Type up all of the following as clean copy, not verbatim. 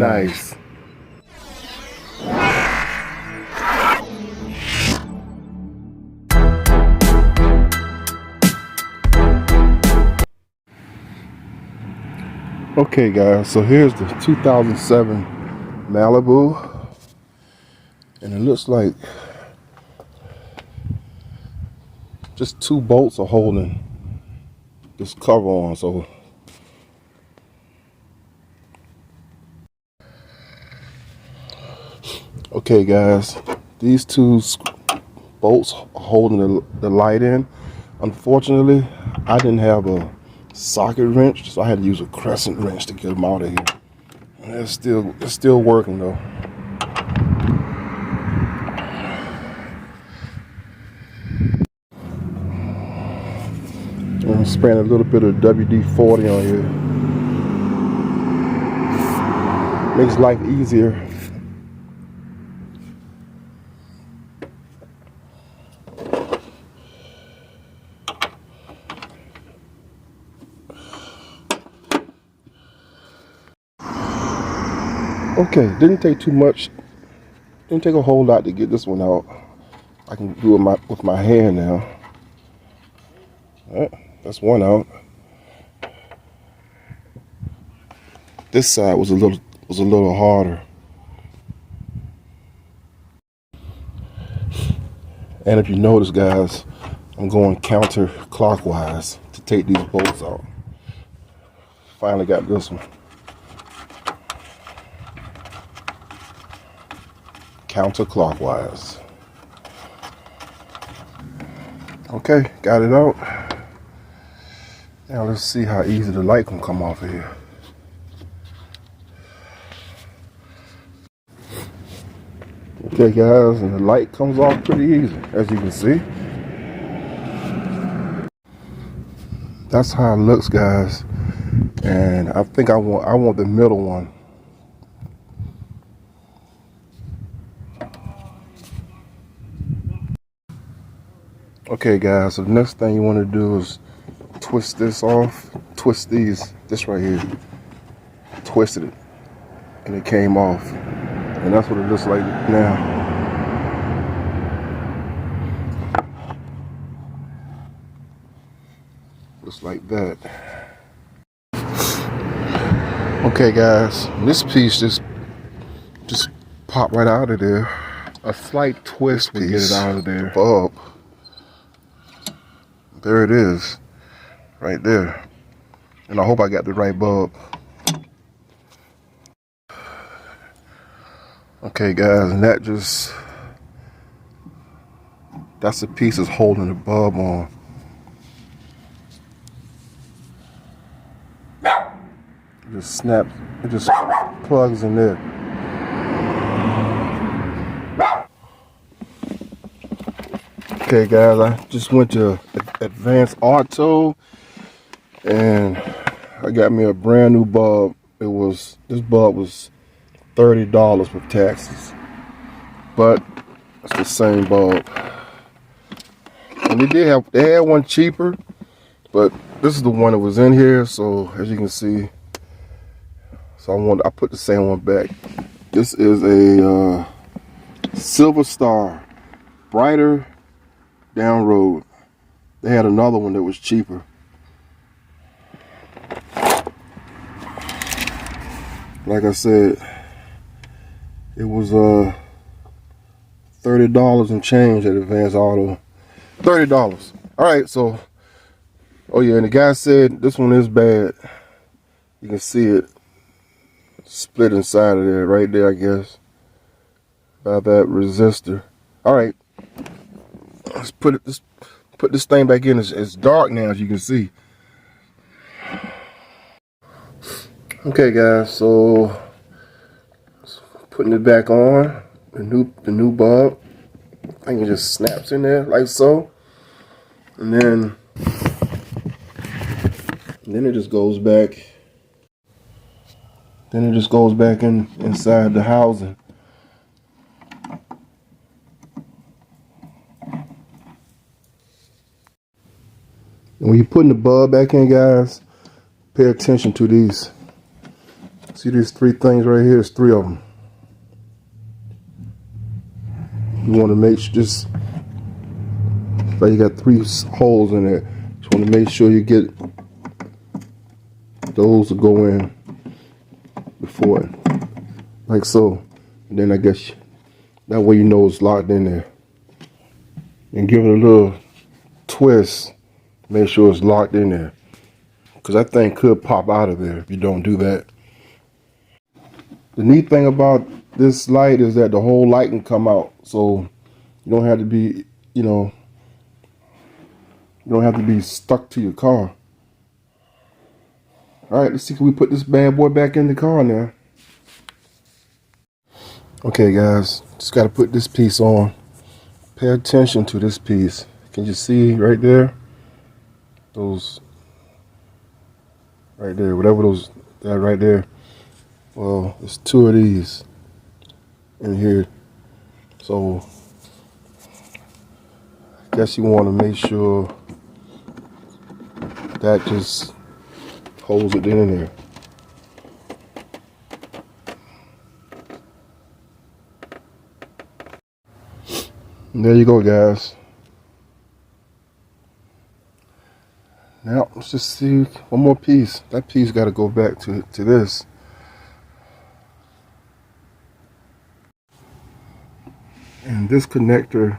nice. Okay guys, so here's the 2007 Malibu, and it looks like just 2 bolts are holding this cover on. So okay guys, these 2 bolts are holding the light in. Unfortunately, I didn't have a socket wrench, so I had to use a crescent wrench to get them out of here. And it's still working though. I'm spraying a little bit of WD-40 on here. Makes life easier. Okay, didn't take too much. Didn't take a whole lot to get this one out. I can do it with my hand now. All right, that's one out. This side was a little harder. And if you notice, guys, I'm going counterclockwise to take these bolts out. Finally got this one. Counterclockwise. Okay, got it out. Now let's see how easy the light can come off of here. Okay guys, and the light comes off pretty easy, as you can see. That's how it looks, guys. And I think I want the middle one. Okay guys, so the next thing you want to do is twist this off. Twist this right here. Twisted it, and it came off. And that's what it looks like now. Looks like that. Okay guys, this piece just popped right out of there. A slight twist will get it out of there. Bulb. There it is, right there. And I hope I got the right bulb. Okay guys, and that's the piece that's holding the bulb on. It just snaps, it just plugs in there. Okay guys, I just went to Advanced Auto and I got me a brand new bulb. This bulb was $30 with taxes, but it's the same bulb. And they had one cheaper, but this is the one that was in here. So as you can see, I put the same one back. This is a Silver Star, brighter down road. They had another one that was cheaper. Like I said, it was $30 and change at Advanced Auto. $30. All right, so oh yeah, and the guy said this one is bad. You can see it split inside of there, right there, I guess, by that resistor. All right, let's put this thing back in. It's dark now, as you can see. Okay guys, so putting it back on, the new bulb. I think it just snaps in there like so, and then it just goes back. Then it just goes back inside the housing. And when you're putting the bulb back in, guys, pay attention to these See these three things right here? There's three of them. You want to make sure just like you got three holes in there. Just want to make sure you get those to go in before it, like so. And then I guess that way you know it's locked in there. And give it a little twist. Make sure it's locked in there, because that thing could pop out of there if you don't do that. The neat thing about this light is that the whole light can come out, so you don't have to be, you don't have to be stuck to your car. All right, let's see, can we put this bad boy back in the car now? Okay, guys, just got to put this piece on. Pay attention to this piece. Can you see right there? Those right there, whatever those, that right there. Well, there's two of these in here, so I guess you want to make sure that just holds it in there. And there you go, guys. Now let's just see one more piece. That piece got to go back to this. And this connector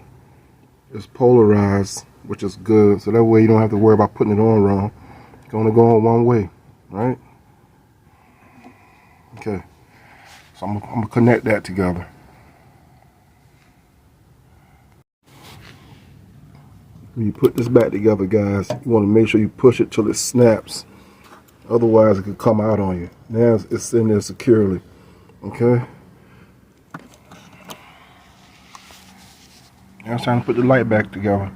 is polarized, which is good. So that way you don't have to worry about putting it on wrong. It's going to go on one way, right? Okay. So I'm going to connect that together. When you put this back together, guys, you want to make sure you push it till it snaps. Otherwise, it could come out on you. Now it's in there securely. Okay? Now it's time to put the light back together.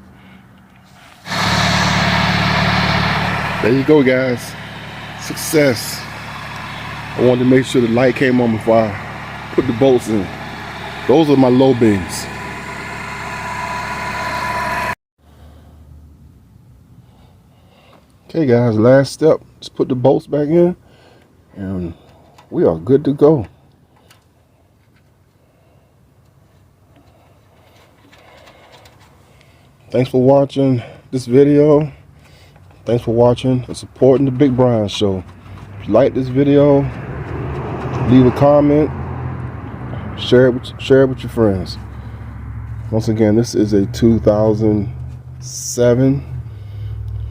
There you go, guys. Success. I wanted to make sure the light came on before I put the bolts in. Those are my low beams. Okay, guys, last step. Just put the bolts back in and we are good to go. Thanks for watching this video. Thanks for watching and supporting the Big Brian Show. If you like this video, leave a comment, share it with your friends. Once again, this is a 2007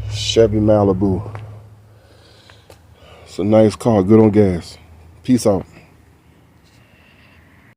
Chevy Malibu. It's a nice car, good on gas. Peace out.